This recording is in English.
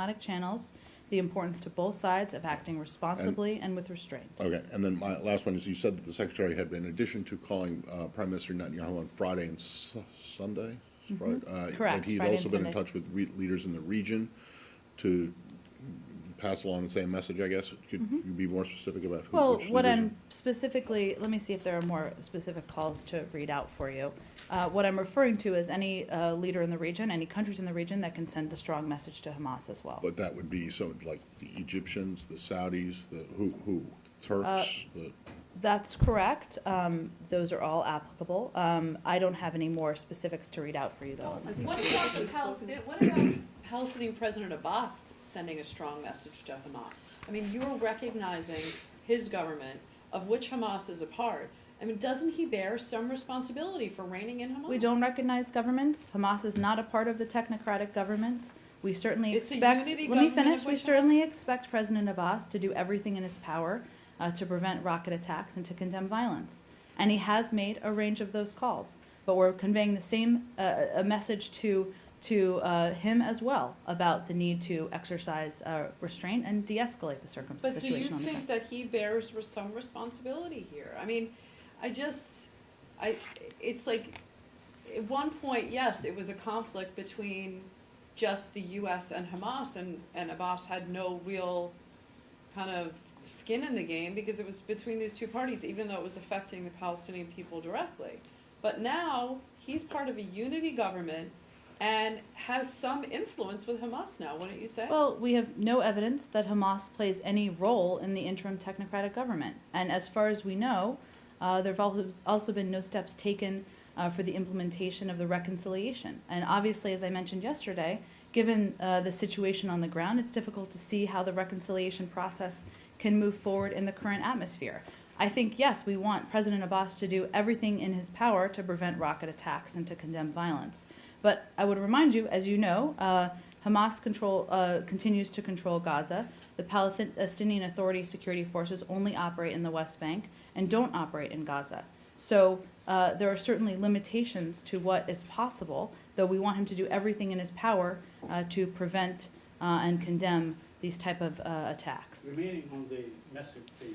diplomatic channels, the importance to both sides of acting responsibly and with restraint. Okay, and then my last one is, you said that the Secretary had been, in addition to calling Prime Minister Netanyahu on Friday and Sunday? Correct, that he had Friday also and been in Sunday. touch with leaders in the region to pass along the same message, I guess. Could you be more specific about who? Well, which what leaders I'm specifically, let me see if there are more specific calls to read out for you. What I'm referring to is any leader in the region, any countries in the region that can send a strong message to Hamas as well. But that would be, so like the Egyptians, the Saudis, the who? Turks? That's correct. Those are all applicable. I don't have any more specifics to read out for you, though. What about Palestinian President Abbas sending a strong message to Hamas? I mean, you're recognizing his government, of which Hamas is a part. I mean, doesn't he bear some responsibility for reigning in Hamas? We don't recognize governments. Hamas is not a part of the technocratic government. We certainly It's a expect, unity let me government finish, of we which certainly Hamas- expect President Abbas to do everything in his power to prevent rocket attacks and to condemn violence. And he has made a range of those calls. But we're conveying the same a message to him as well about the need to exercise restraint and de-escalate the But do you situation on the ground. think that he bears some responsibility here? I mean, it's like, at one point, yes, it was a conflict between just the U.S. and Hamas, and Abbas had no real kind of skin in the game because it was between these two parties, even though it was affecting the Palestinian people directly. But now, he's part of a unity government and has some influence with Hamas now, wouldn't you say? Well, we have no evidence that Hamas plays any role in the interim technocratic government. And as far as we know, there have also been no steps taken for the implementation of the reconciliation. And obviously, as I mentioned yesterday, given the situation on the ground, it's difficult to see how the reconciliation process can move forward in the current atmosphere. I think, yes, we want President Abbas to do everything in his power to prevent rocket attacks and to condemn violence. But I would remind you, as you know, Hamas continues to control Gaza. The Palestinian Authority security forces only operate in the West Bank and don't operate in Gaza. So there are certainly limitations to what is possible, though we want him to do everything in his power to prevent and condemn these type of attacks. Remaining on the message,